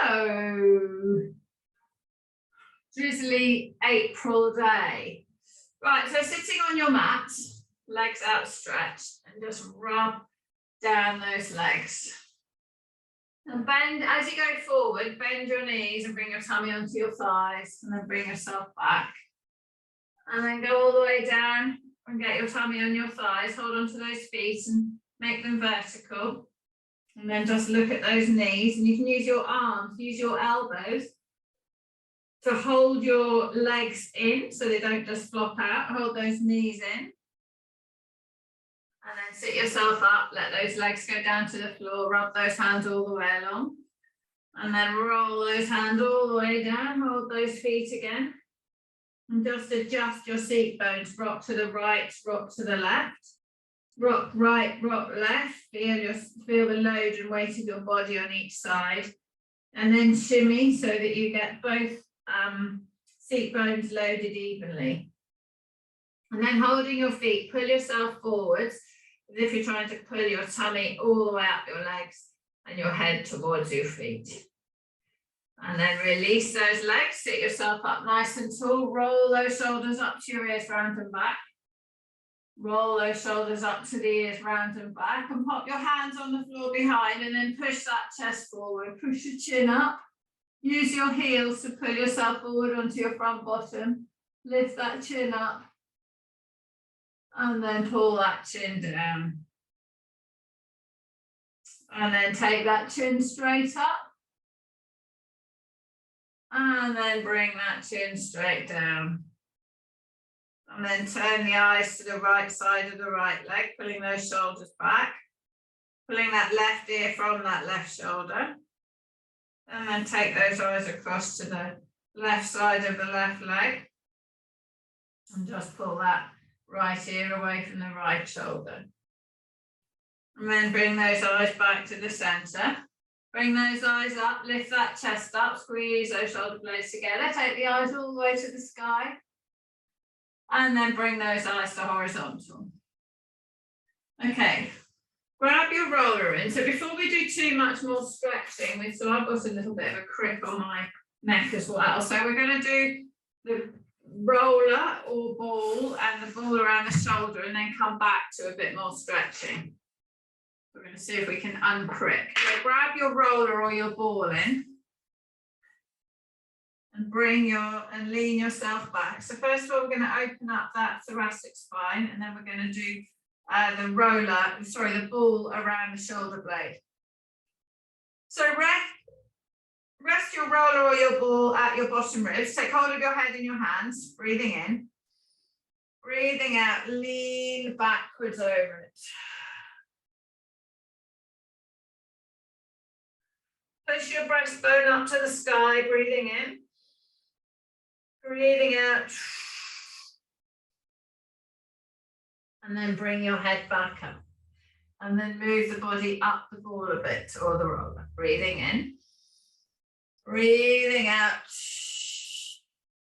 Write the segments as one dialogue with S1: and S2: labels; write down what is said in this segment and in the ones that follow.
S1: go. Drizzly April day. Right, so sitting on your mat, legs outstretched, and just rub down those legs. And bend, as you go forward, bend your knees and bring your tummy onto your thighs, and then bring yourself back. And then go all the way down and get your tummy on your thighs, hold onto those feet and make them vertical. And then just look at those knees, and you can use your arms, use your elbows to hold your legs in so they don't just flop out. Hold those knees in. And then sit yourself up, let those legs go down to the floor, rub those hands all the way along. And then roll those hands all the way down, hold those feet again. And just adjust your seat bones, rock to the right, rock to the left. Rock right, rock left, feel the load and weight of your body on each side. And then shimmy so that you get both seat bones loaded evenly. And then holding your feet, pull yourself forwards as if you're trying to pull your tummy all the way up your legs and your head towards your feet. And then release those legs, sit yourself up nice and tall, roll those shoulders up to your ears, round and back. Roll those shoulders up to the ears, round and back, and pop your hands on the floor behind, and then push that chest forward, push your chin up. Use your heels to pull yourself forward onto your front bottom. Lift that chin up. And then pull that chin down. And then take that chin straight up. And then bring that chin straight down. And then turn the eyes to the right side of the right leg, pulling those shoulders back. Pulling that left ear from that left shoulder. And then take those eyes across to the left side of the left leg. And just pull that right ear away from the right shoulder. And then bring those eyes back to the center. Bring those eyes up, lift that chest up, squeeze those shoulder blades together. Take the eyes all the way to the sky. And then bring those eyes to horizontal. Okay, grab your roller in. So before we do too much more stretching, so I've got a little bit of a crick on my neck as well. So we're going to do the roller or ball and the ball around the shoulder, and then come back to a bit more stretching. We're going to see if we can uncrick. So grab your roller or your ball in and and lean yourself back. So first of all, we're going to open up that thoracic spine, and then we're going to do the ball around the shoulder blade. So rest your roller or your ball at your bottom ribs. Take hold of your head in your hands, breathing in. Breathing out, lean backwards over it. Push your breastbone up to the sky, breathing in. Breathing out. And then bring your head back up. And then move the body up the ball a bit, or the roller. Breathing in. Breathing out.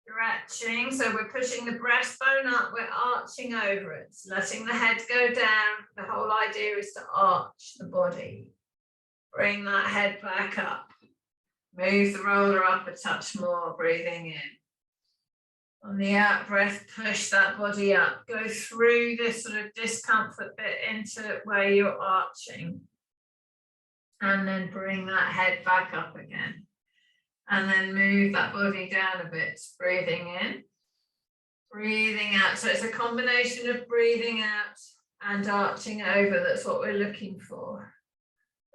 S1: Stretching. So we're pushing the breastbone up, we're arching over it. Letting the head go down. The whole idea is to arch the body. Bring that head back up. Move the roller up a touch more, breathing in. On the out breath, push that body up. Go through this sort of discomfort bit into where you're arching. And then bring that head back up again. And then move that body down a bit, breathing in. Breathing out. So it's a combination of breathing out and arching over. That's what we're looking for.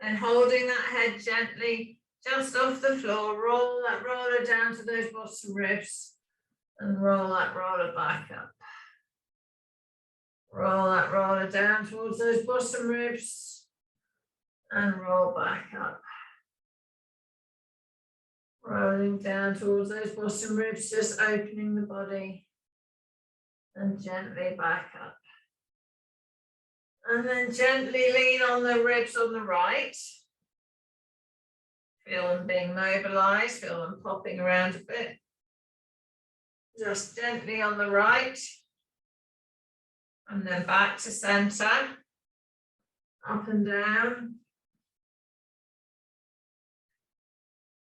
S1: And holding that head gently just off the floor, roll that roller down to those bottom ribs and roll that roller back up. Roll that roller down towards those bottom ribs and roll back up. Rolling down towards those bottom ribs, just opening the body and gently back up. And then gently lean on the ribs on the right. Feel them being mobilized, feel them popping around a bit. Just gently on the right. And then back to center. Up and down.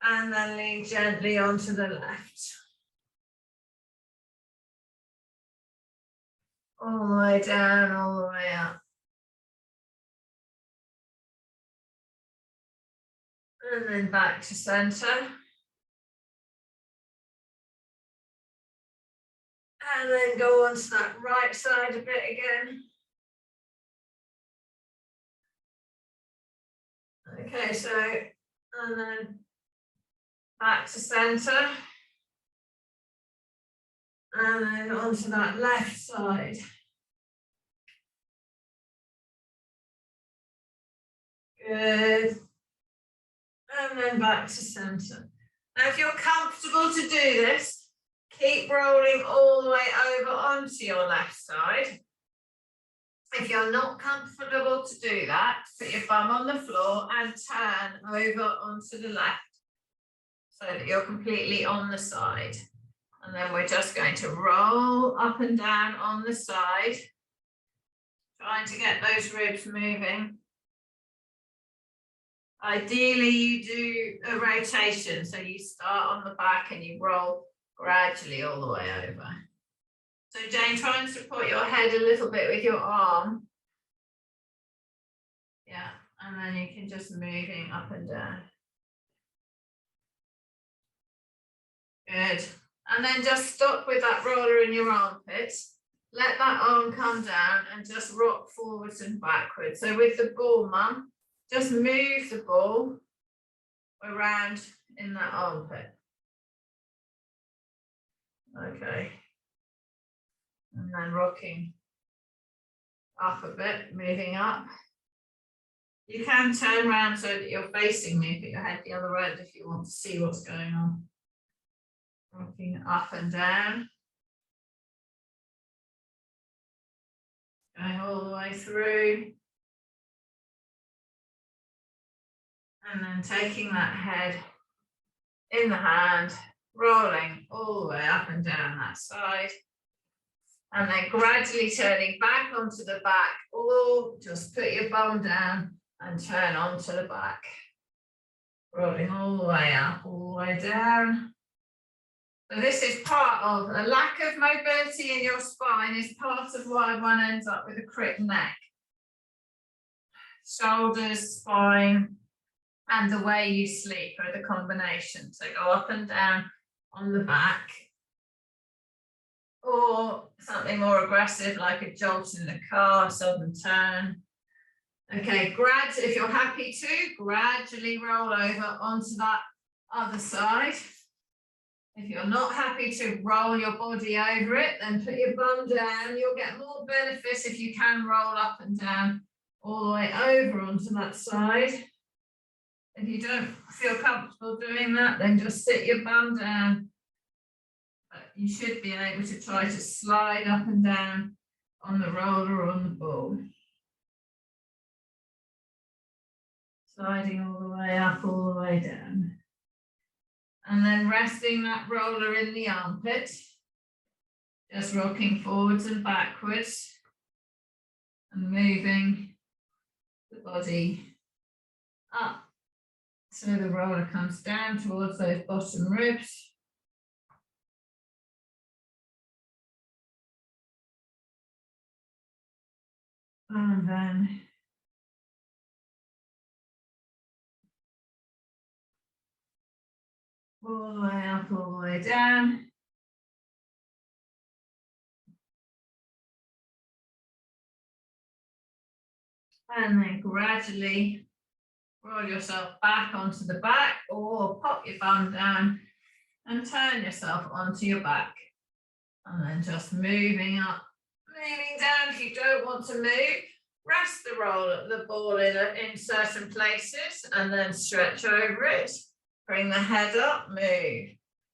S1: And then lean gently onto the left. All the way down, all the way up. And then back to center. And then go onto that right side a bit again. Okay, so, and then back to center. And then onto that left side. Good. And then back to center. Now, if you're comfortable to do this, keep rolling all the way over onto your left side. If you're not comfortable to do that, put your bum on the floor and turn over onto the left so that you're completely on the side. And then we're just going to roll up and down on the side, trying to get those ribs moving. Ideally, you do a rotation, so you start on the back and you roll gradually all the way over. So Jane, try and support your head a little bit with your arm. Yeah, and then you can just moving up and down. Good. And then just stop with that roller in your armpit. Let that arm come down and just rock forwards and backwards. So with the ball, Mum, just move the ball around in that armpit. Okay. And then rocking up a bit, moving up. You can turn around so that you're facing me, put your head the other end if you want to see what's going on. Rocking up and down. Going all the way through. And then taking that head in the hand, rolling all the way up and down that side. And then gradually turning back onto the back, or just put your bum down and turn onto the back. Rolling all the way up, all the way down. So this is part of a lack of mobility in your spine is part of why one ends up with a crick neck. Shoulders, spine, and the way you sleep are the combination. So go up and down on the back. Or something more aggressive like a jolt in the car, sudden turn. Okay, if you're happy to, gradually roll over onto that other side. If you're not happy to roll your body over it, then put your bum down. You'll get more benefits if you can roll up and down all the way over onto that side. If you don't feel comfortable doing that, then just sit your bum down. But you should be able to try to slide up and down on the roller or on the ball. Sliding all the way up, all the way down. And then resting that roller in the armpit. Just rocking forwards and backwards. And moving the body up. So the roller comes down towards those bottom ribs. And then all the way up, all the way down. And then gradually roll yourself back onto the back or pop your bum down and turn yourself onto your back. And then just moving up, moving down. If you don't want to move, rest the ball in certain places and then stretch over it. Bring the head up, move.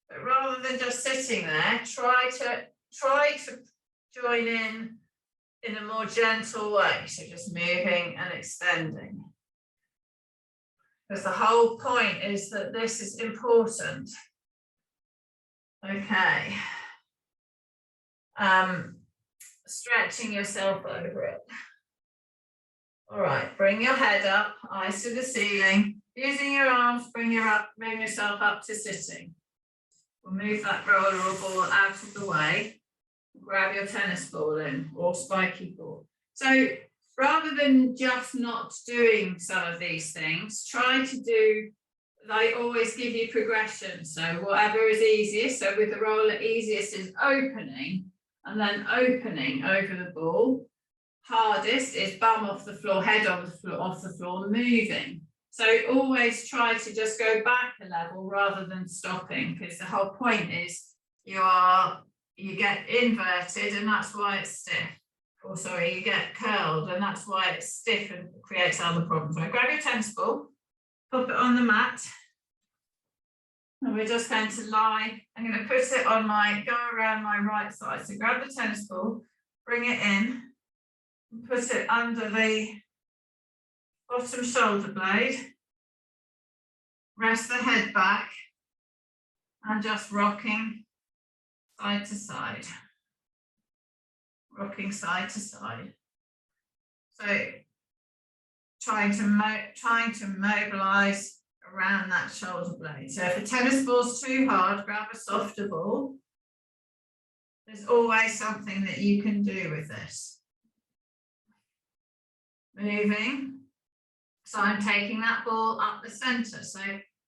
S1: But rather than just sitting there, try to join in a more gentle way. So just moving and extending. Because the whole point is that this is important. Okay. Stretching yourself over it. All right, bring your head up, eyes to the ceiling. If Using your arms, bring yourself up to sitting. We'll move that roller or ball out of the way. Grab your tennis ball in or spiky ball. So rather than just not doing some of these things, try to do, they always give you progression. So whatever is easiest. So with the roller, easiest is opening and then opening over the ball. Hardest is bum off the floor, head off the floor, moving. So always try to just go back a level rather than stopping, because the whole point is you get inverted and that's why it's stiff. Or sorry, you get curled and that's why it's stiff and creates other problems. Right, grab your tennis ball, pop it on the mat. And we're just going to lie. I'm going to put it on go around my right side. So grab the tennis ball, bring it in, and put it under the bottom shoulder blade. Rest the head back and just rocking side to side. Rocking side to side. So trying to mobilize around that shoulder blade. So if the tennis ball's too hard, grab a softer ball. There's always something that you can do with this. Moving. So I'm taking that ball up the center. So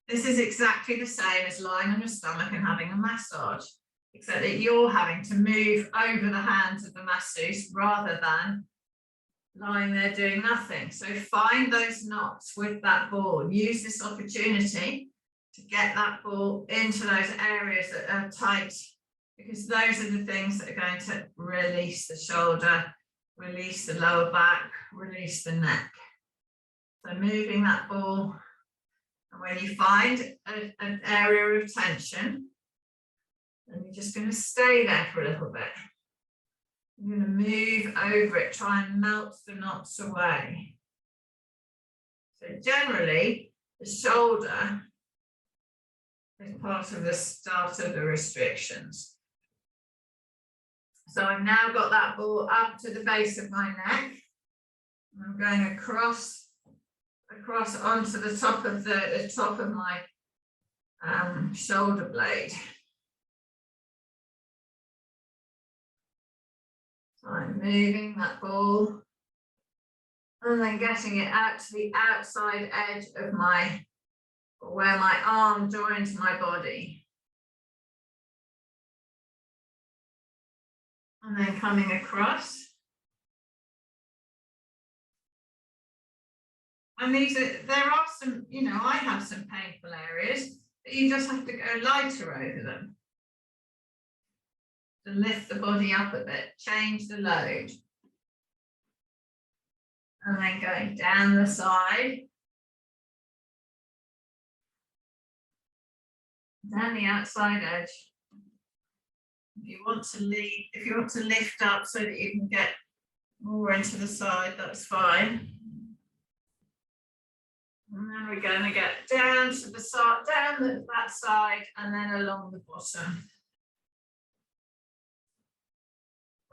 S1: this is exactly the same as lying on your stomach and having a massage, except that you're having to move over the hands of the masseuse rather than lying there doing nothing. So find those knots with that ball. Use this opportunity to get that ball into those areas that are tight, because those are the things that are going to release the shoulder, release the lower back, release the neck. So moving that ball, and when you find an area of tension, then you're just going to stay there for a little bit. You're going to move over it, try and melt the knots away. So generally, the shoulder is part of the start of the restrictions. So I've now got that ball up to the base of my neck. I'm going across onto the top of my shoulder blade. So I'm moving that ball and then getting it out to the outside edge of where my arm joins my body. And then coming across. And there are some, I have some painful areas, but you just have to go lighter over them. To lift the body up a bit, change the load. And then going down the side. Down the outside edge. If you want to lift up so that you can get more into the side, that's fine. And then we're going to get down to the side, that side, and then along the bottom.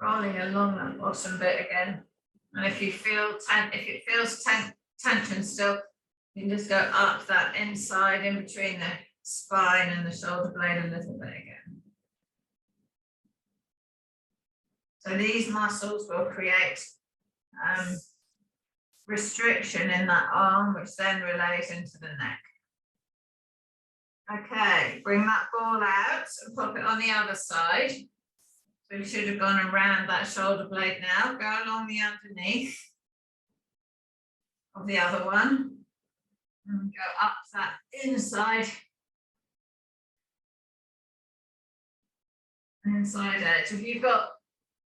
S1: Rolling along that bottom bit again. And if it feels tension still, you can just go up that inside in between the spine and the shoulder blade a little bit again. So these muscles will create restriction in that arm, which then relays into the neck. Okay, bring that ball out and pop it on the other side. So you should have gone around that shoulder blade now. Go along the underneath of the other one and go up that inside edge.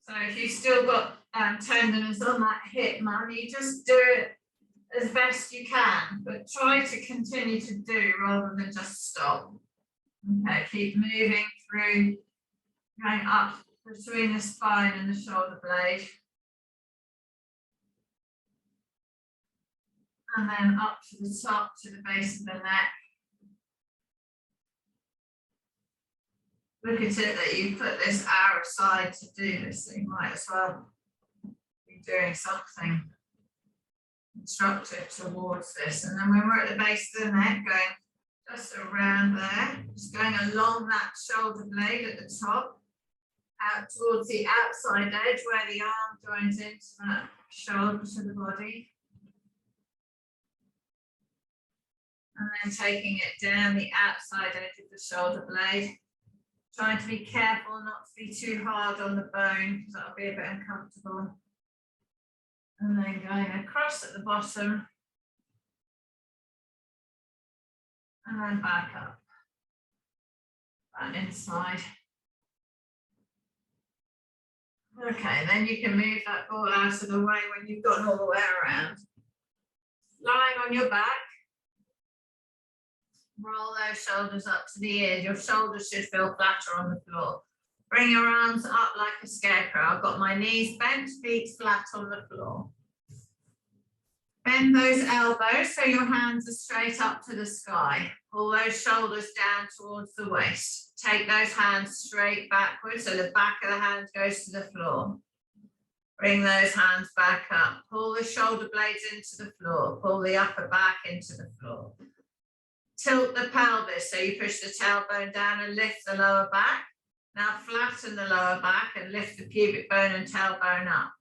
S1: If you've still got tenderness on that hip, man, you just do it as best you can, but try to continue to do rather than just stop. Okay, keep moving through, going up between the spine and the shoulder blade. And then up to the top, to the base of the neck. Look at it that you put this hour aside to do this, so you might as well be doing something constructive towards this. And then when we're at the base of the neck, going just around there, just going along that shoulder blade at the top, out towards the outside edge where the arm joins into that shoulder to the body. And then taking it down the outside edge of the shoulder blade. Trying to be careful not to be too hard on the bone, because that'll be a bit uncomfortable. And then going across at the bottom. And then back up. Back inside. Okay, then you can move that ball out of the way when you've gotten all the way around. Lying on your back. Roll those shoulders up to the ears. Your shoulders should feel flatter on the floor. Bring your arms up like a scarecrow. I've got my knees bent, feet flat on the floor. Bend those elbows so your hands are straight up to the sky. Pull those shoulders down towards the waist. Take those hands straight backwards so the back of the hand goes to the floor. Bring those hands back up. Pull the shoulder blades into the floor. Pull the upper back into the floor. Tilt the pelvis so you push the tailbone down and lift the lower back. Now flatten the lower back and lift the pubic bone and tailbone up.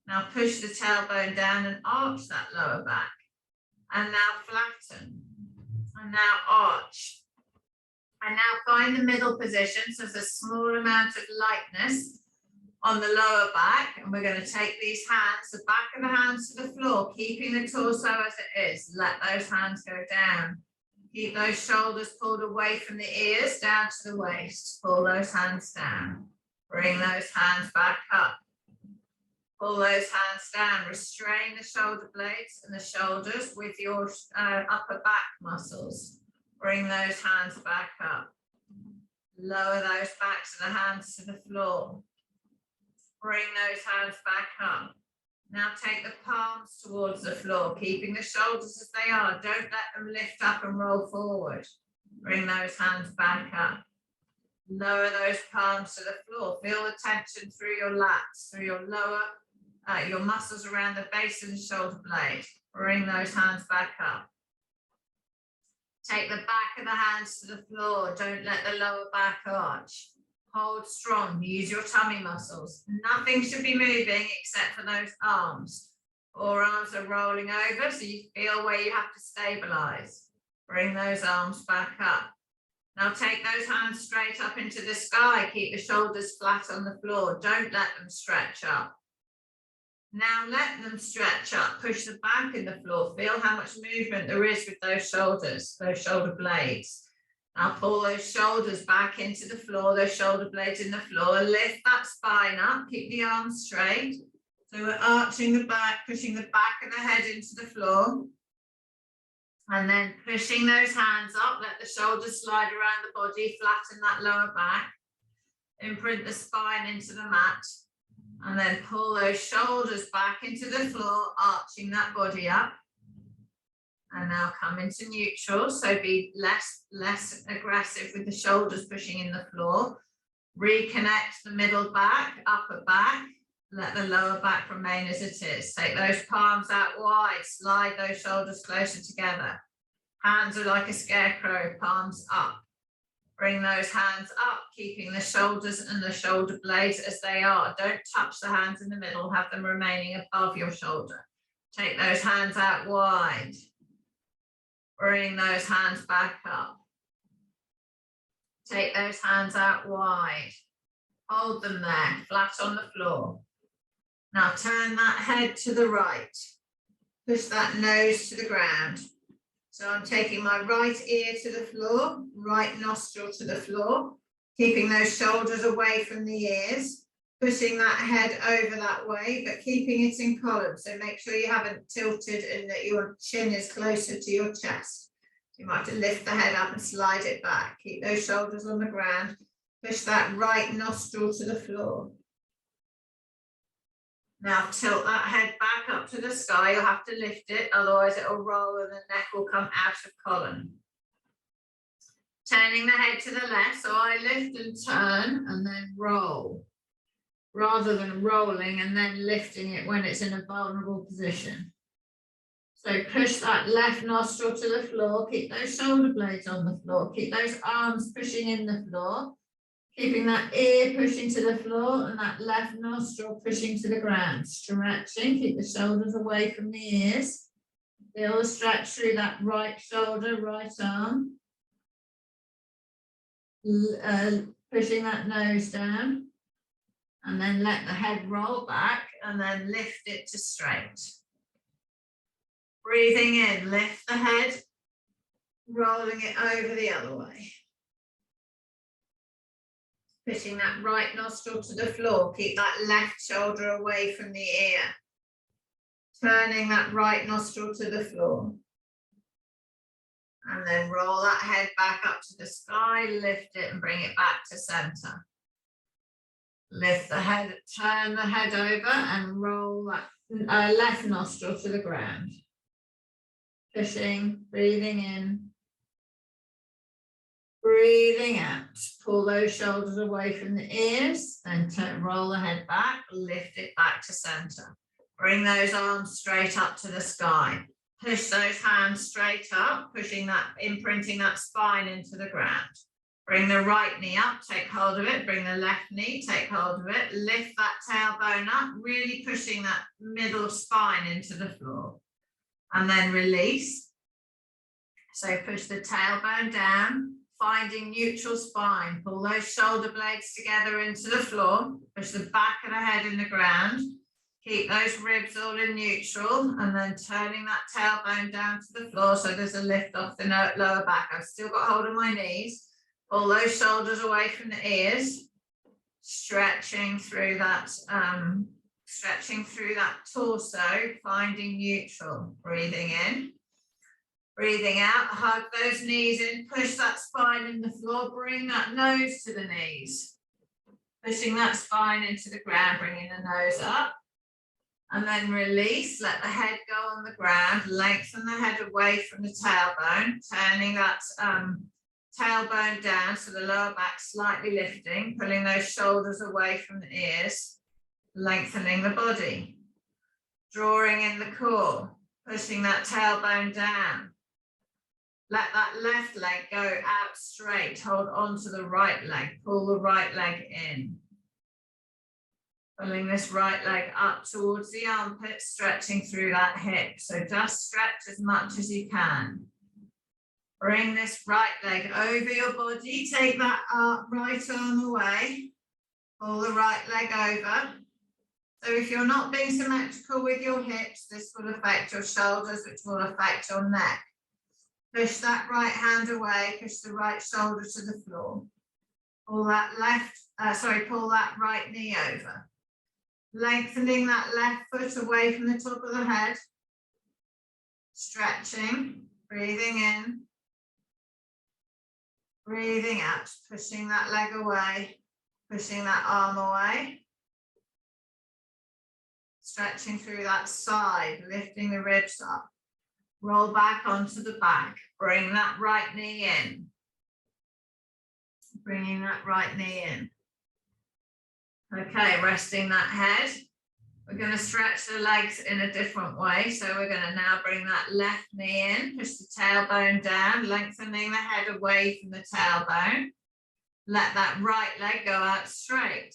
S1: Now push the tailbone down and arch that lower back. And now flatten. And now arch. And now find the middle position. So there's a small amount of lightness on the lower back. And we're going to take these hands, the back of the hands to the floor, keeping the torso as it is. Let those hands go down. Keep those shoulders pulled away from the ears down to the waist. Pull those hands down. Bring those hands back up. Pull those hands down. Restrain the shoulder blades and the shoulders with your upper back muscles. Bring those hands back up. Lower those backs of the hands to the floor. Bring those hands back up. Now take the palms towards the floor, keeping the shoulders as they are. Don't let them lift up and roll forward. Bring those hands back up. Lower those palms to the floor. Feel the tension through your lats, through your lower, your muscles around the base of the shoulder blade. Bring those hands back up. Take the back of the hands to the floor. Don't let the lower back arch. Hold strong, use your tummy muscles. Nothing should be moving except for those arms. Forearms are rolling over so you feel where you have to stabilize. Bring those arms back up. Now take those hands straight up into the sky. Keep the shoulders flat on the floor. Don't let them stretch up. Now let them stretch up. Push the back in the floor. Feel how much movement there is with those shoulders, those shoulder blades. Now pull those shoulders back into the floor, those shoulder blades in the floor. Lift that spine up, keep the arms straight. So we're arching the back, pushing the back of the head into the floor. And then pushing those hands up, let the shoulders slide around the body, flatten that lower back. Imprint the spine into the mat. And then pull those shoulders back into the floor, arching that body up. And now come into neutral, so be less aggressive with the shoulders pushing in the floor. Reconnect the middle back, upper back. Let the lower back remain as it is. Take those palms out wide, slide those shoulders closer together. Hands are like a scarecrow, palms up. Bring those hands up, keeping the shoulders and the shoulder blades as they are. Don't touch the hands in the middle, have them remaining above your shoulder. Take those hands out wide. Bring those hands back up. Take those hands out wide. Hold them there, flat on the floor. Now turn that head to the right. Push that nose to the ground. So I'm taking my right ear to the floor, right nostril to the floor, keeping those shoulders away from the ears, pushing that head over that way, but keeping it in column. So make sure you haven't tilted and that your chin is closer to your chest. You might have to lift the head up and slide it back. Keep those shoulders on the ground. Push that right nostril to the floor. Now tilt that head back up to the sky. You'll have to lift it, otherwise it will roll and the neck will come out of column. Turning the head to the left, so I lift and turn and then roll, rather than rolling and then lifting it when it's in a vulnerable position. So push that left nostril to the floor, keep those shoulder blades on the floor, keep those arms pushing in the floor, keeping that ear pushing to the floor and that left nostril pushing to the ground. Stretching, keep the shoulders away from the ears. Feel the stretch through that right shoulder, right arm. Pushing that nose down. And then let the head roll back and then lift it to straight. Breathing in, lift the head, rolling it over the other way. Pushing that right nostril to the floor, keep that left shoulder away from the ear. Turning that right nostril to the floor. And then roll that head back up to the sky, lift it and bring it back to center. Lift the head, turn the head over and roll that left nostril to the ground. Pushing, breathing in, breathing out. Pull those shoulders away from the ears, then roll the head back, lift it back to center. Bring those arms straight up to the sky. Push those hands straight up, imprinting that spine into the ground. Bring the right knee up, take hold of it, bring the left knee, take hold of it, lift that tailbone up, really pushing that middle spine into the floor. And then release. So push the tailbone down, finding neutral spine. Pull those shoulder blades together into the floor, push the back of the head in the ground, keep those ribs all in neutral, and then turning that tailbone down to the floor so there's a lift off the lower back. I've still got hold of my knees. Pull those shoulders away from the ears, stretching through that torso, finding neutral. Breathing in, breathing out, hug those knees in, push that spine in the floor, bring that nose to the knees. Pushing that spine into the ground, bringing the nose up. And then release, let the head go on the ground, lengthen the head away from the tailbone, turning that tailbone down so the lower back slightly lifting, pulling those shoulders away from the ears, lengthening the body, drawing in the core, pushing that tailbone down. Let that left leg go out straight, hold on to the right leg, pull the right leg in. Pulling this right leg up towards the armpit, stretching through that hip. So just stretch as much as you can. Bring this right leg over your body, take that right arm away, pull the right leg over. So if you're not being symmetrical with your hips, this will affect your shoulders, which will affect your neck. Push that right hand away, push the right shoulder to the floor. Pull that pull that right knee over. Lengthening that left foot away from the top of the head. Stretching, breathing in. Breathing out, pushing that leg away, pushing that arm away. Stretching through that side, lifting the ribs up. Roll back onto the back, bring that right knee in. Bringing that right knee in. Okay, resting that head. We're going to stretch the legs in a different way. So we're going to now bring that left knee in, push the tailbone down, lengthening the head away from the tailbone. Let that right leg go out straight.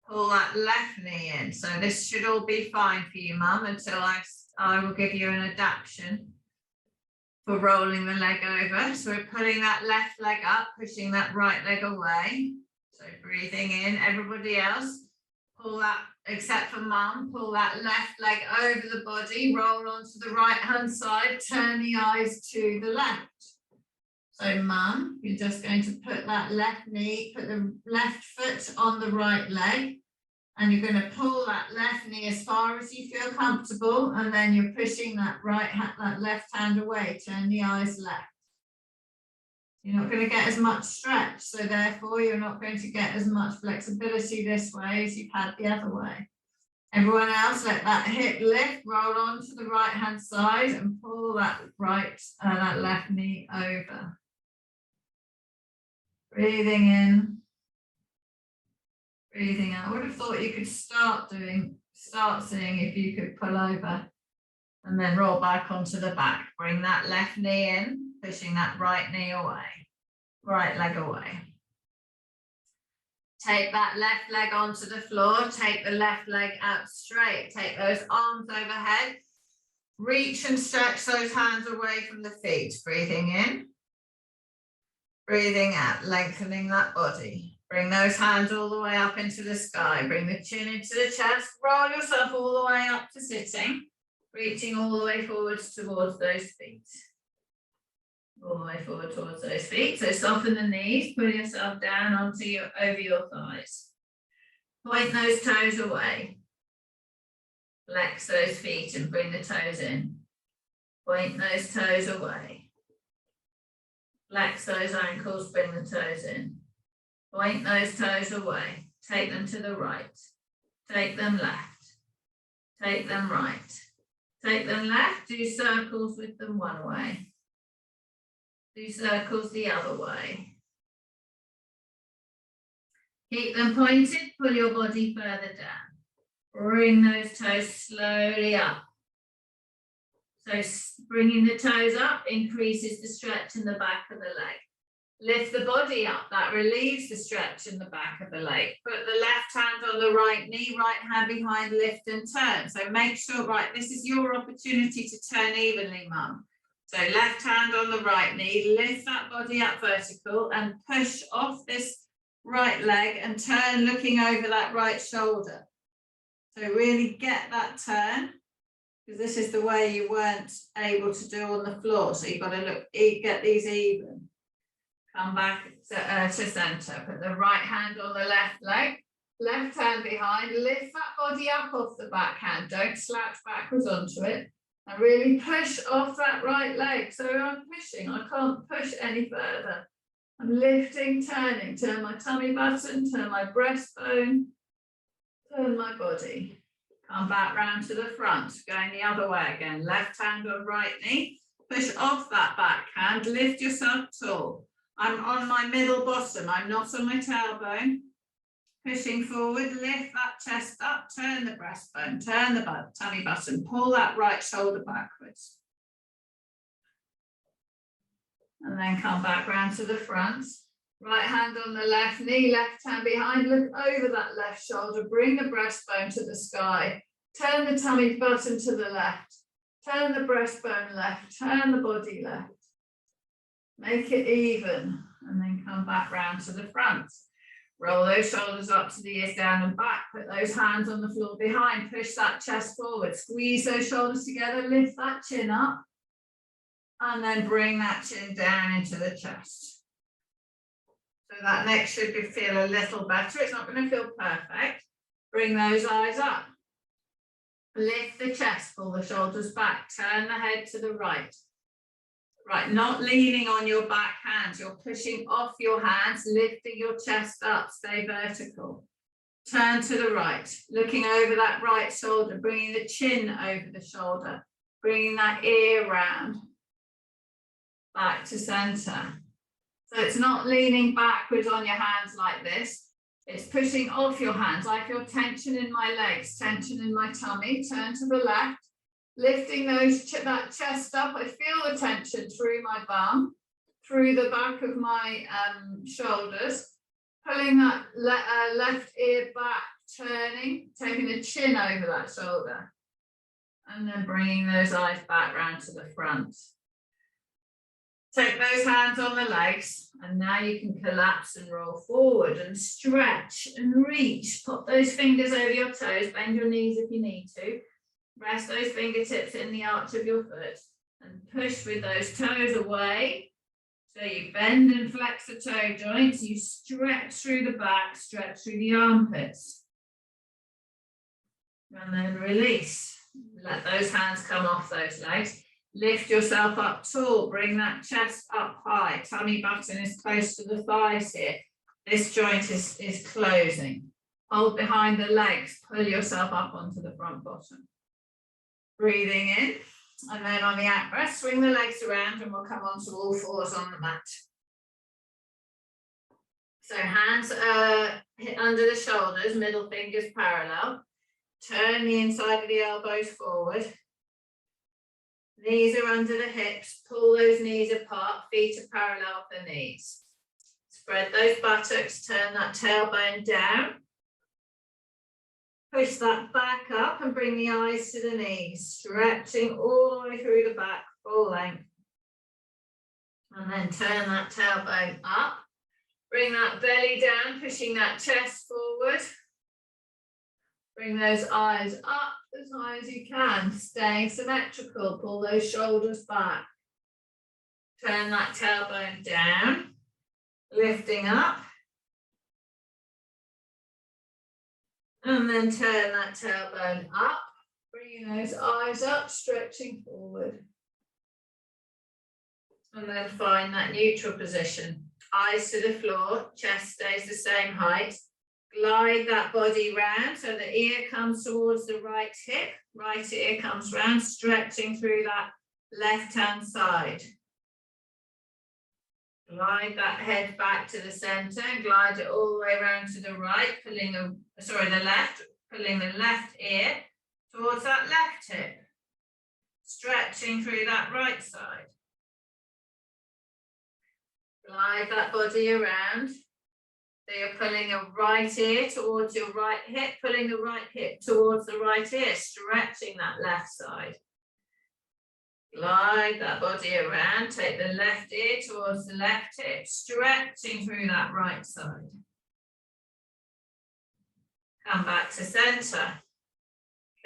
S1: Pull that left knee in. So this should all be fine for you, Mum, until I will give you an adaptation for rolling the leg over. So we're pulling that left leg up, pushing that right leg away. So breathing in, everybody else, pull that, except for Mum, pull that left leg over the body, roll onto the right hand side, turn the eyes to the left. So Mum, you're just going to put that left knee, put the left foot on the right leg, and you're going to pull that left knee as far as you feel comfortable, and then you're pushing that left hand away, turn the eyes left. You're not going to get as much stretch, so therefore you're not going to get as much flexibility this way as you've had the other way. Everyone else, let that hip lift, roll on to the right hand side and pull that that left knee over. Breathing in, breathing out. I would have thought you could start seeing if you could pull over And then roll back onto the back. Bring that left knee in, pushing that right knee away, right leg away. Take that left leg onto the floor, take the left leg out straight, take those arms overhead, reach and stretch those hands away from the feet, breathing in, breathing out, lengthening that body. Bring those hands all the way up into the sky, bring the chin into the chest, roll yourself all the way up to sitting, reaching all the way forwards towards those feet. All the way forward towards those feet. So soften the knees, pull yourself down onto over your thighs. Point those toes away. Flex those feet and bring the toes in. Point those toes away. Flex those ankles, bring the toes in. Point those toes away. Take them to the right. Take them left. Take them right. Take them left. Do circles with them one way. Do circles the other way. Keep them pointed, pull your body further down. Bring those toes slowly up. So bringing the toes up increases the stretch in the back of the leg. Lift the body up, that relieves the stretch in the back of the leg. Put the left hand on the right knee, right hand behind, lift and turn. So make sure, right, this is your opportunity to turn evenly, mum. So left hand on the right knee, lift that body up vertical and push off this right leg and turn looking over that right shoulder. So really get that turn, because this is the way you weren't able to do on the floor. So you've got to look, get these even. Come back to center, put the right hand on the left leg, left hand behind, lift that body up off the backhand, don't slouch backwards onto it. And really push off that right leg. So I'm pushing, I can't push any further. I'm lifting, turning, turn my tummy button, turn my breastbone, turn my body. Come back round to the front, going the other way again. Left hand on right knee, push off that backhand, lift yourself tall. I'm on my middle bottom, I'm not on my tailbone. Pushing forward, lift that chest up, turn the breastbone, turn the tummy button, pull that right shoulder backwards. And then come back round to the front. Right hand on the left knee, left hand behind, look over that left shoulder, bring the breastbone to the sky, turn the tummy button to the left, turn the breastbone left, turn the body left. Make it even, and then come back round to the front. Roll those shoulders up to the ears, down and back. Put those hands on the floor behind. Push that chest forward. Squeeze those shoulders together. Lift that chin up. And then bring that chin down into the chest. So that neck should feel a little better. It's not going to feel perfect. Bring those eyes up. Lift the chest. Pull the shoulders back. Turn the head to the right. Right, not leaning on your back hands, you're pushing off your hands, lifting your chest up, stay vertical. Turn to the right, looking over that right shoulder, bringing the chin over the shoulder, bringing that ear round, back to center. So it's not leaning backwards on your hands like this, it's pushing off your hands. I feel tension in my legs, tension in my tummy, turn to the left. Lifting that chest up, I feel the tension through my bum, through the back of my shoulders, pulling that left ear back, turning, taking the chin over that shoulder, and then bringing those eyes back round to the front. Take those hands on the legs, and now you can collapse and roll forward and stretch and reach. Pop those fingers over your toes, bend your knees if you need to. Rest those fingertips in the arch of your foot and push with those toes away. So you bend and flex the toe joints, you stretch through the back, stretch through the armpits. And then release. Let those hands come off those legs. Lift yourself up tall, bring that chest up high. Tummy button is close to the thighs here. This joint is closing. Hold behind the legs, pull yourself up onto the front bottom. Breathing in, and then on the out breath, swing the legs around and we'll come onto all fours on the mat. So hands under the shoulders, middle fingers parallel. Turn the inside of the elbows forward. Knees are under the hips, pull those knees apart, feet are parallel with the knees. Spread those buttocks, turn that tailbone down. Push that back up and bring the eyes to the knees, stretching all the way through the back, full length. And then turn that tailbone up. Bring that belly down, pushing that chest forward. Bring those eyes up as high as you can, staying symmetrical. Pull those shoulders back. Turn that tailbone down, lifting up. And then turn that tailbone up, bringing those eyes up, stretching forward. And then find that neutral position. Eyes to the floor, chest stays the same height. Glide that body round so the ear comes towards the right hip, right ear comes round, stretching through that left-hand side. Glide that head back to the center and glide it all the way around to the right, pulling the left, pulling the left ear towards that left hip, stretching through that right side. Glide that body around. So you're pulling your right ear towards your right hip, pulling the right hip towards the right ear, stretching that left side. Glide that body around, take the left ear towards the left hip, stretching through that right side. Come back to center.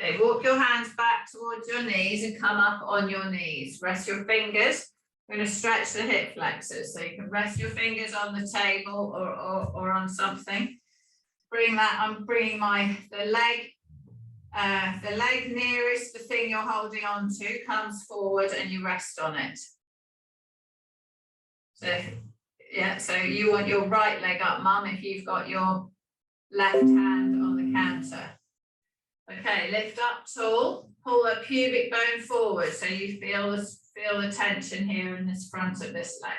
S1: Okay, walk your hands back towards your knees and come up on your knees. Rest your fingers. We're going to stretch the hip flexors, so you can rest your fingers on the table or on something. I'm bringing the leg nearest the thing you're holding on to comes forward and you rest on it. So yeah, so you want your right leg up, Mum, if you've got your left hand on the counter. Okay, lift up tall, pull the pubic bone forward so you feel the tension here in this front of this leg.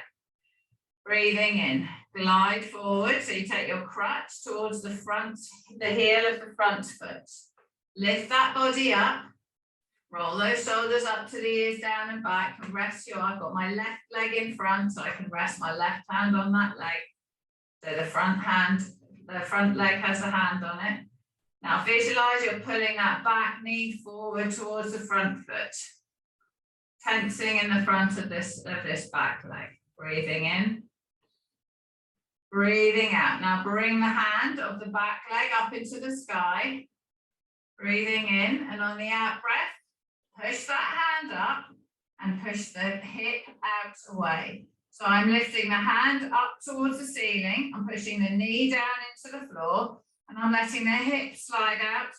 S1: Breathing in, glide forward, so you take your crutch towards the front, the heel of the front foot. Lift that body up, roll those shoulders up to the ears down and back, and rest I've got my left leg in front, so I can rest my left hand on that leg. So the front leg has a hand on it. Now visualize you're pulling that back knee forward towards the front foot. Tensing in the front of this back leg. Breathing in. Breathing out. Now bring the hand of the back leg up into the sky. Breathing in, and on the out breath, push that hand up and push the hip out away. So I'm lifting the hand up towards the ceiling. I'm pushing the knee down into the floor, and I'm letting the hip slide out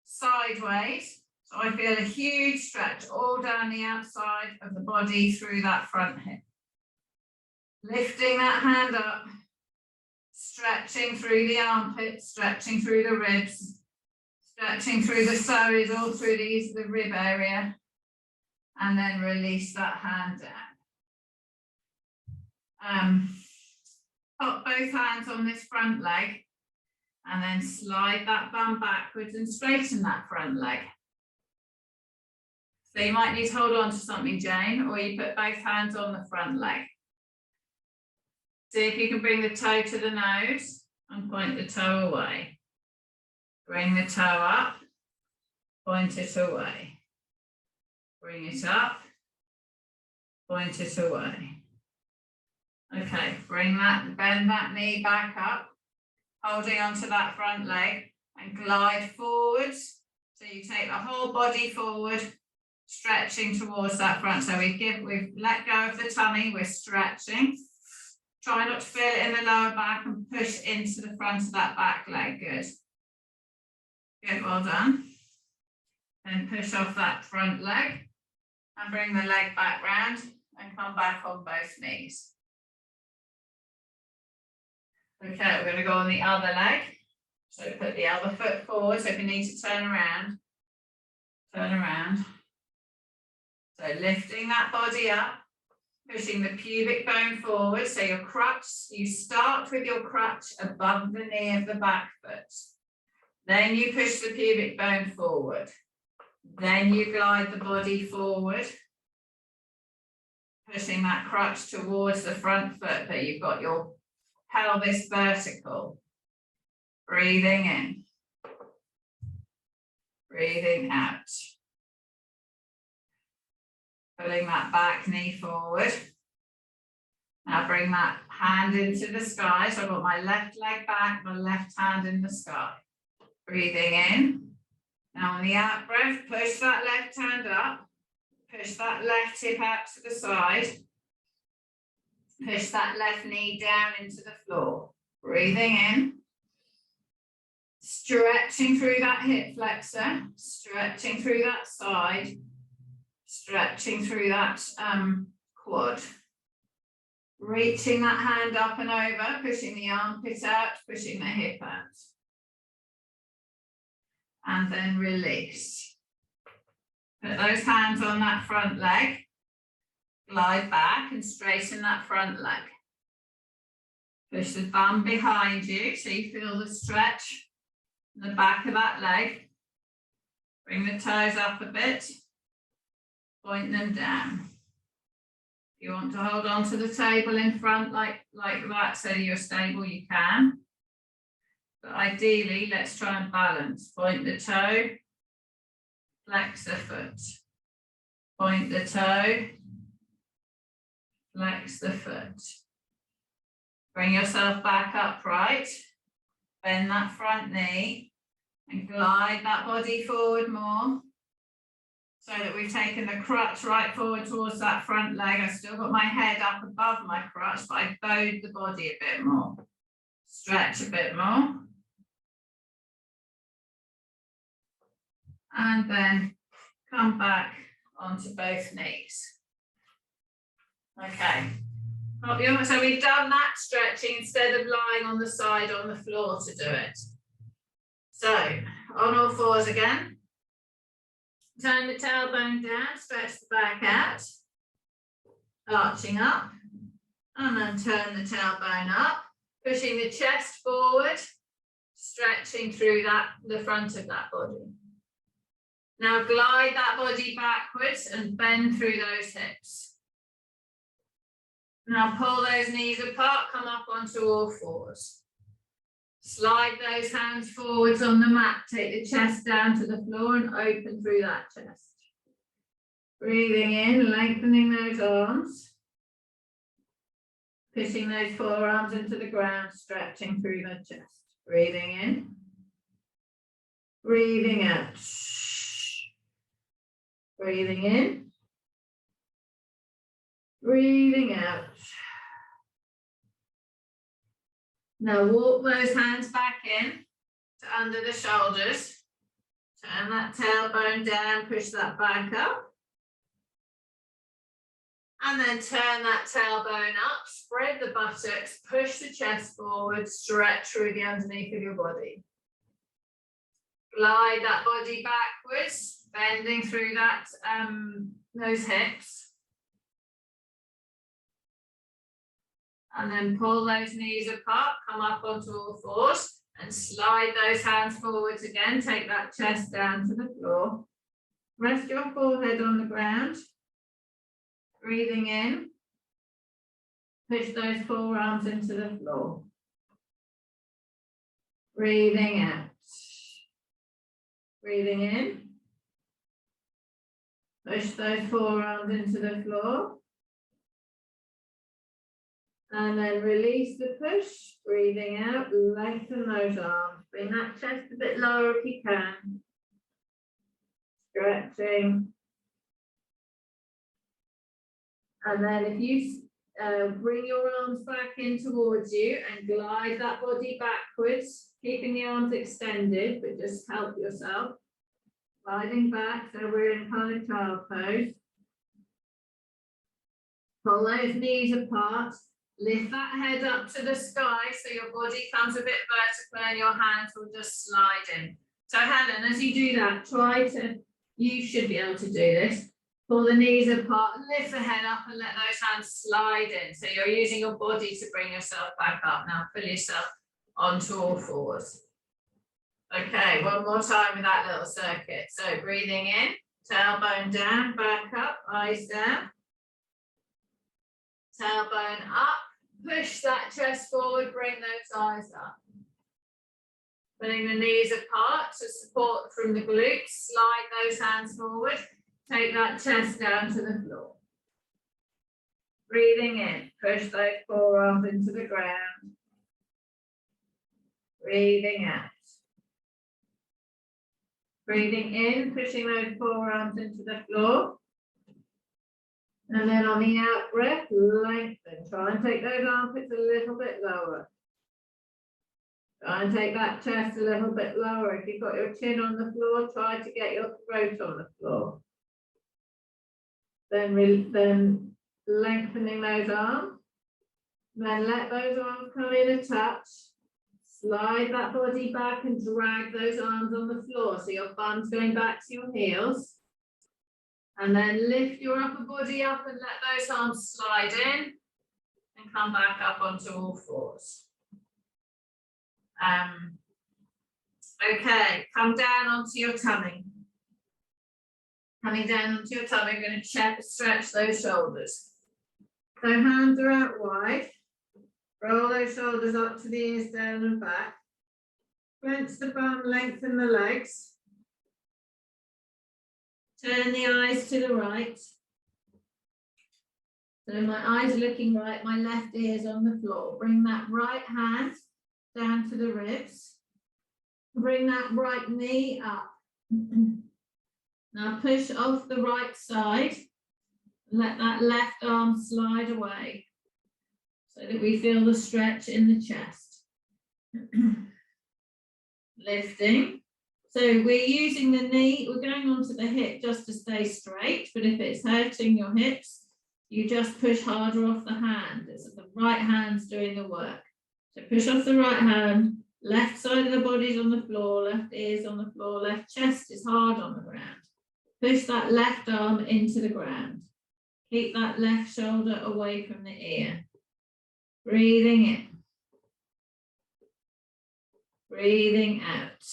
S1: sideways. So I feel a huge stretch all down the outside of the body through that front hip. Lifting that hand up, stretching through the armpits, stretching through the ribs, stretching through the psoas, all through the rib area, and then release that hand down. Pop both hands on this front leg, and then slide that bum backwards and straighten that front leg. So you might need to hold on to something, Jane, or you put both hands on the front leg. See if you can bring the toe to the nose and point the toe away. Bring the toe up, point it away. Bring it up, point it away. Okay, bend that knee back up, holding onto that front leg, and glide forwards. So you take the whole body forward, stretching towards that front. So we've let go of the tummy, we're stretching. Try not to feel it in the lower back and push into the front of that back leg. Good. Good, well done. Then push off that front leg and bring the leg back round and come back on both knees. Okay, we're going to go on the other leg. So put the other foot forward. So if you need to turn around, turn around. So lifting that body up, pushing the pubic bone forward. So your crutch, you start with your crutch above the knee of the back foot. Then you push the pubic bone forward. Then you glide the body forward. pushing that crutch towards the front foot, but you've got your pelvis vertical. Breathing in. Breathing out. Pulling that back knee forward. Now bring that hand into the sky. So I've got my left leg back, my left hand in the sky. Breathing in. Now on the out breath, push that left hand up. Push that left hip out to the side. Push that left knee down into the floor. Breathing in. Stretching through that hip flexor. Stretching through that side. Stretching through that quad. Reaching that hand up and over, pushing the armpit out, pushing the hip out. And then release. Put those hands on that front leg. Glide back and straighten that front leg. Push the bum behind you so you feel the stretch in the back of that leg. Bring the toes up a bit. Point them down. If you want to hold on to the table in front like that so you're stable, you can. But ideally, let's try and balance. Point the toe, flex the foot. Point the toe, flex the foot. Bring yourself back upright. Bend that front knee and glide that body forward more. So that we've taken the crutch right forward towards that front leg. I've still got my head up above my crutch, but I've bowed the body a bit more. Stretch a bit more. And then come back onto both knees. Okay. So we've done that stretching instead of lying on the side on the floor to do it. So on all fours again. Turn the tailbone down, stretch the back out, arching up, and then turn the tailbone up, pushing the chest forward, stretching through the front of that body. Now glide that body backwards and bend through those hips. Now pull those knees apart, come up onto all fours. Slide those hands forwards on the mat. Take the chest down to the floor and open through that chest. Breathing in, lengthening those arms. Pushing those forearms into the ground, stretching through the chest. Breathing in. Breathing out. Breathing in. Breathing out. Now walk those hands back in to under the shoulders. Turn that tailbone down, push that back up. And then turn that tailbone up, spread the buttocks, push the chest forward, stretch through the underneath of your body. Glide that body backwards, bending through that those hips. And then pull those knees apart, come up onto all fours and slide those hands forwards again. Take that chest down to the floor. Rest your forehead on the ground. Breathing in. Push those forearms into the floor. Breathing out. Breathing in. Push those forearms into the floor. And then release the push, breathing out, lengthen those arms. Bring that chest a bit lower if you can. Stretching. And then if you bring your arms back in towards you and glide that body backwards, keeping the arms extended, but just help yourself. Gliding back, so we're in kind of child pose. Pull those knees apart. Lift that head up to the sky so your body comes a bit vertical and your hands will just slide in. So Helen, as you do that, you should be able to do this. Pull the knees apart, lift the head up and let those hands slide in. So you're using your body to bring yourself back up. Now pull yourself onto all fours. Okay, one more time with that little circuit. So breathing in, tailbone down, back up, eyes down. Tailbone up, push that chest forward, bring those eyes up. Putting the knees apart to support from the glutes, slide those hands forward, take that chest down to the floor. Breathing in, push those forearms into the ground. Breathing out. Breathing in, pushing those forearms into the floor. And then on the out breath, lengthen. Try and take those armpits a little bit lower. Try and take that chest a little bit lower. If you've got your chin on the floor, try to get your throat on the floor. Then lengthening those arms. Then let those arms come in a touch. Slide that body back and drag those arms on the floor. So your bum's going back to your heels. And then lift your upper body up and let those arms slide in and come back up onto all fours. Okay, come down onto your tummy. Coming down onto your tummy, we're going to stretch those shoulders. So hands are out wide. Roll those shoulders up to the ears, down and back. Clench the bum, lengthen the legs. Turn the eyes to the right. So my eyes looking right, my left ear is on the floor. Bring that right hand down to the ribs. Bring that right knee up. Now push off the right side. Let that left arm slide away so that we feel the stretch in the chest. Lifting. So we're using the knee, we're going onto the hip just to stay straight, but if it's hurting your hips, you just push harder off the hand. It's the right hand's doing the work. So push off the right hand, left side of the body's on the floor, left ear's on the floor, left chest is hard on the ground. Push that left arm into the ground. Keep that left shoulder away from the ear. Breathing in. Breathing out.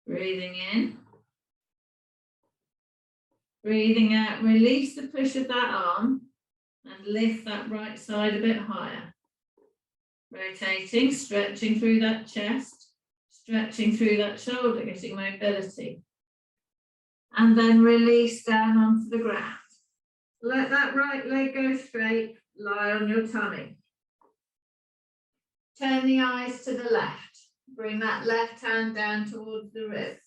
S1: Breathing in. Breathing out. Release the push of that arm and lift that right side a bit higher. Rotating, stretching through that chest, stretching through that shoulder, getting mobility. And then release down onto the ground. Let that right leg go straight, lie on your tummy. Turn the eyes to the left. Bring that left hand down towards the rib.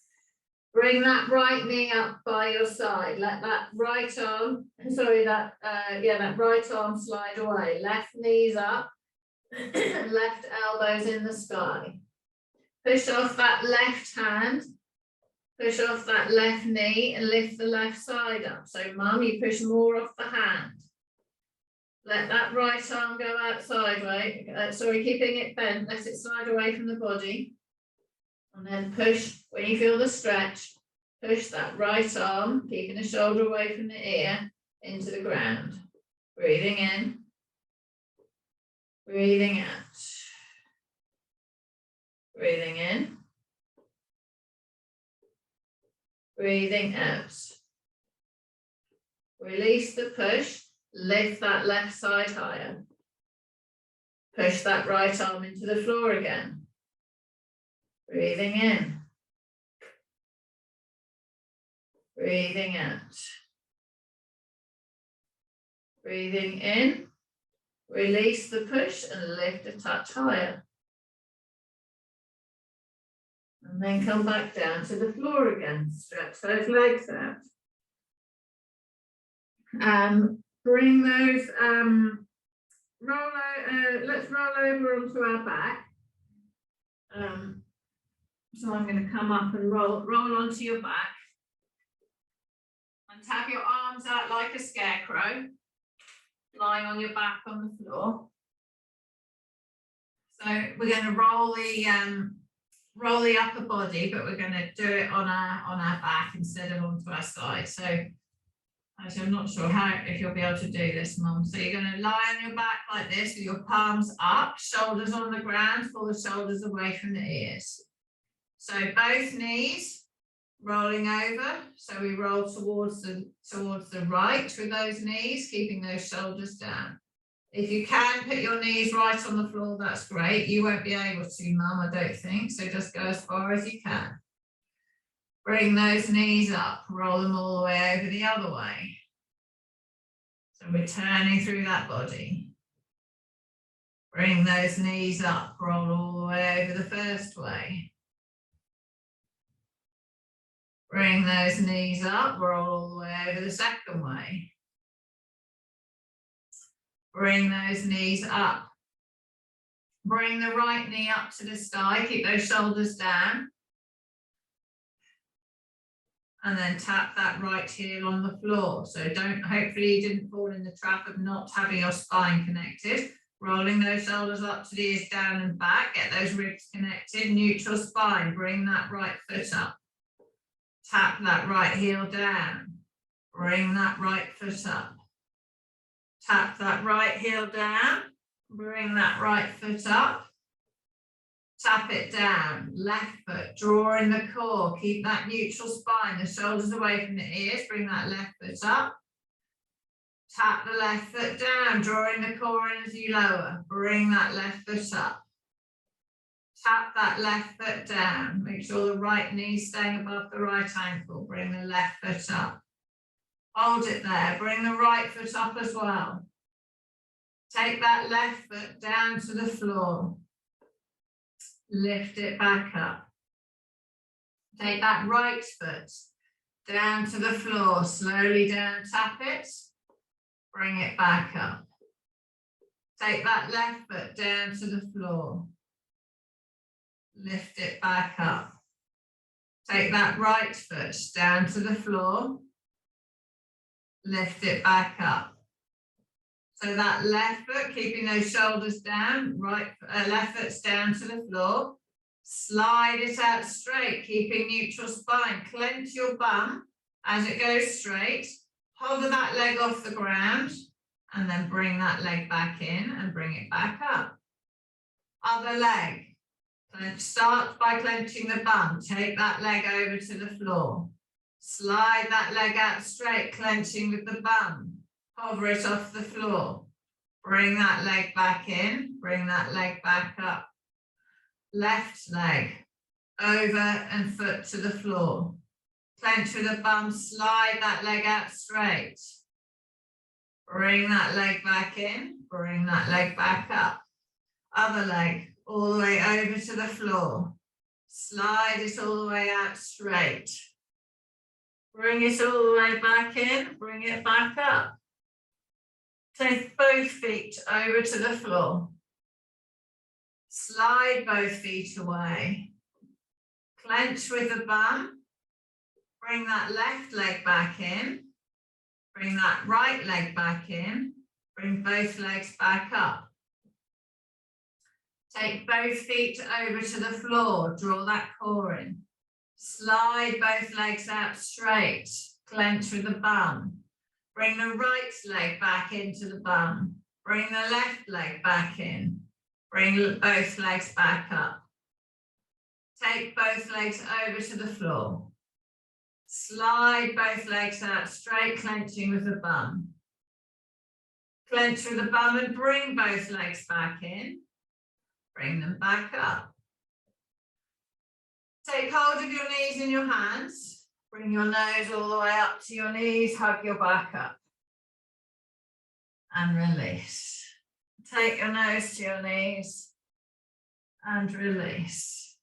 S1: Bring that right knee up by your side. Let that right arm, that right arm slide away. Left knee's up, left elbows in the sky. Push off that left hand. Push off that left knee and lift the left side up. So mum, you push more off the hand. Let that right arm go out sideways. Keeping it bent, let it slide away from the body. And then push, when you feel the stretch, push that right arm, keeping the shoulder away from the ear, into the ground. Breathing in. Breathing out. Breathing in. Breathing out. Release the push. Lift that left side higher. Push that right arm into the floor again. Breathing in. Breathing out. Breathing in. Release the push and lift a touch higher. And then come back down to the floor again. Stretch those legs out. Bring those, let's roll over onto our back. So I'm going to come up and roll onto your back. And tap your arms out like a scarecrow, lying on your back on the floor. So we're going to roll the upper body, but we're going to do it on our back instead of onto our side. So actually, I'm not sure if you'll be able to do this, Mum. So you're going to lie on your back like this with your palms up, shoulders on the ground, pull the shoulders away from the ears. So both knees rolling over. So we roll towards the right with those knees, keeping those shoulders down. If you can put your knees right on the floor, that's great. You won't be able to, Mum, I don't think. So just go as far as you can. Bring those knees up, roll them all the way over the other way. So we're turning through that body. Bring those knees up, roll all the way over the first way. Bring those knees up, roll all the way over the second way. Bring those knees up. Bring the right knee up to the sky, keep those shoulders down. And then tap that right heel on the floor. So hopefully you didn't fall in the trap of not having your spine connected. Rolling those shoulders up to the ears, down and back, get those ribs connected, neutral spine, bring that right foot up. Tap that right heel down, bring that right foot up. Tap that right heel down, bring that right foot up. Tap it down, left foot, draw in the core, keep that neutral spine, the shoulders away from the ears, bring that left foot up. Tap the left foot down, draw in the core in as you lower, bring that left foot up. Tap that left foot down, make sure the right knee is staying above the right ankle, bring the left foot up. Hold it there, bring the right foot up as well. Take that left foot down to the floor. Lift it back up. Take that right foot down to the floor, slowly down, tap it, bring it back up. Take that left foot down to the floor. Lift it back up. Take that right foot down to the floor. Lift it back up. So that left foot, keeping those shoulders down, left foot's down to the floor. Slide it out straight, keeping neutral spine. Clench your bum as it goes straight. Hover that leg off the ground and then bring that leg back in and bring it back up. Other leg. Start by clenching the bum. Take that leg over to the floor. Slide that leg out straight, clenching with the bum. Hover it off the floor. Bring that leg back in. Bring that leg back up. Left leg. Over and foot to the floor. Clench with the bum. Slide that leg out straight. Bring that leg back in. Bring that leg back up. Other leg. All the way over to the floor. Slide it all the way out straight. Bring it all the way back in. Bring it back up. Take both feet over to the floor. Slide both feet away. Clench with the bum. Bring that left leg back in. Bring that right leg back in. Bring both legs back up. Take both feet over to the floor. Draw that core in. Slide both legs out straight. Clench with the bum. Bring the right leg back into the bum. Bring the left leg back in. Bring both legs back up. Take both legs over to the floor. Slide both legs out straight, clenching with the bum. Clench with the bum and bring both legs back in. Bring them back up. Take hold of your knees in your hands. Bring your nose all the way up to your knees, hug your back up. And release. Take your nose to your knees and release.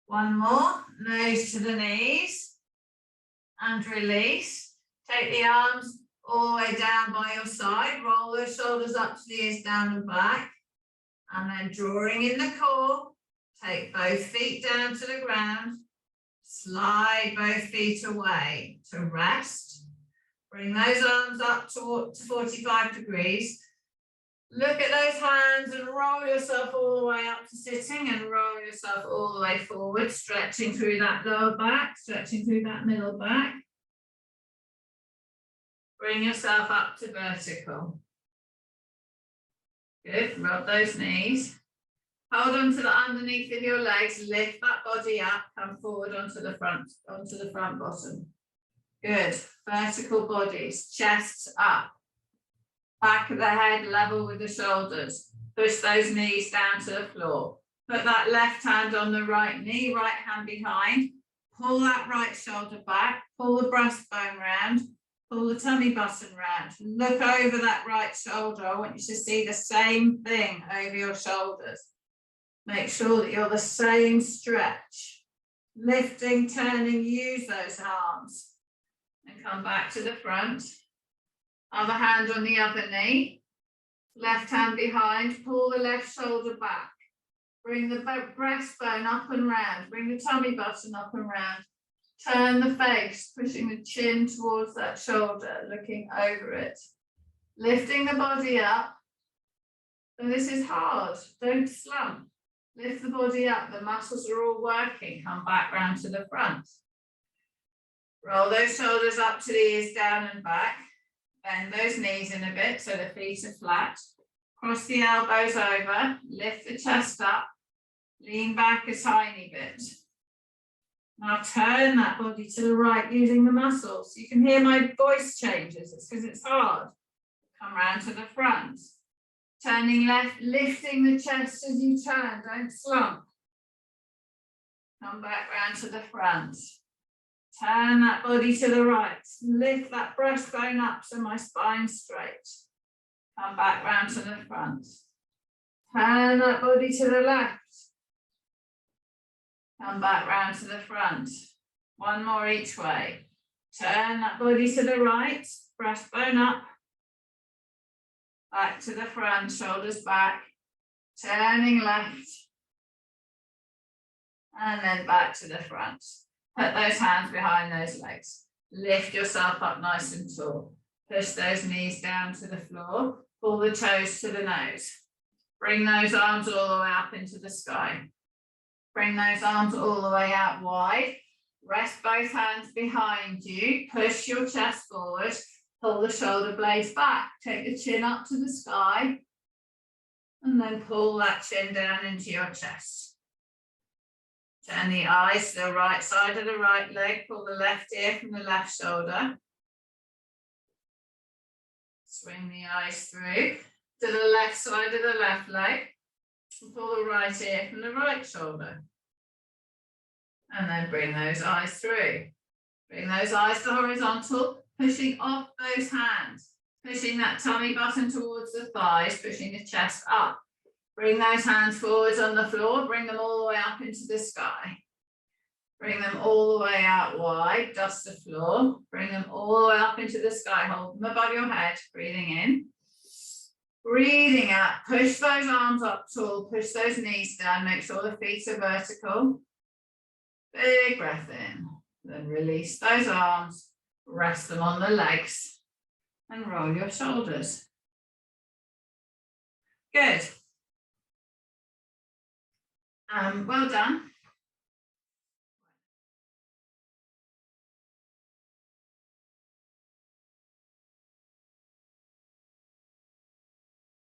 S1: One more, nose to the knees and release. Take the arms all the way down by your side, roll those shoulders up to the ears, down and back. And then drawing in the core, take both feet down to the ground. Slide both feet away to rest. Bring those arms up to 45 degrees. Look at those hands and roll yourself all the way up to sitting and roll yourself all the way forward, stretching through that lower back, stretching through that middle back. Bring yourself up to vertical. Good, rub those knees. Hold on to the underneath of your legs, lift that body up, come forward onto the front bottom. Good. Vertical bodies, chests up. Back of the head level with the shoulders. Push those knees down to the floor. Put that left hand on the right knee, right hand behind. Pull that right shoulder back. Pull the breastbone round. Pull the tummy button round. Look over that right shoulder. I want you to see the same thing over your shoulders. Make sure that you're the same stretch. Lifting, turning, use those arms. And come back to the front. Other hand on the other knee. Left hand behind. Pull the left shoulder back. Bring the breastbone up and round. Bring the tummy button up and round. Turn the face, pushing the chin towards that shoulder, looking over it. Lifting the body up. And this is hard. Don't slump. Lift the body up. The muscles are all working. Come back round to the front. Roll those shoulders up to the ears, down and back. Bend those knees in a bit so the feet are flat. Cross the elbows over. Lift the chest up. Lean back a tiny bit. Now turn that body to the right using the muscles. You can hear my voice changes. It's because it's hard. Come round to the front. Turning left, lifting the chest as you turn. Don't slump. Come back round to the front. Turn that body to the right. Lift that breastbone up so my spine's straight. Come back round to the front. Turn that body to the left. Come back round to the front. One more each way. Turn that body to the right. Breastbone up. Back to the front, shoulders back. Turning left. And then back to the front. Put those hands behind those legs. Lift yourself up nice and tall. Push those knees down to the floor. Pull the toes to the nose. Bring those arms all the way up into the sky. Bring those arms all the way out wide. Rest both hands behind you. Push your chest forward. Pull the shoulder blades back. Take the chin up to the sky. And then pull that chin down into your chest. Turn the eyes to the right side of the right leg. Pull the left ear from the left shoulder. Swing the eyes through to the left side of the left leg. And pull the right ear from the right shoulder. And then bring those eyes through. Bring those eyes to horizontal, pushing off those hands. Pushing that tummy button towards the thighs, pushing the chest up. Bring those hands forwards on the floor, bring them all the way up into the sky. Bring them all the way out wide, dust the floor. Bring them all the way up into the sky, hold them above your head, breathing in. Breathing out, push those arms up tall, push those knees down, make sure the feet are vertical. Big breath in, then release those arms, rest them on the legs and roll your shoulders. Good. Well done.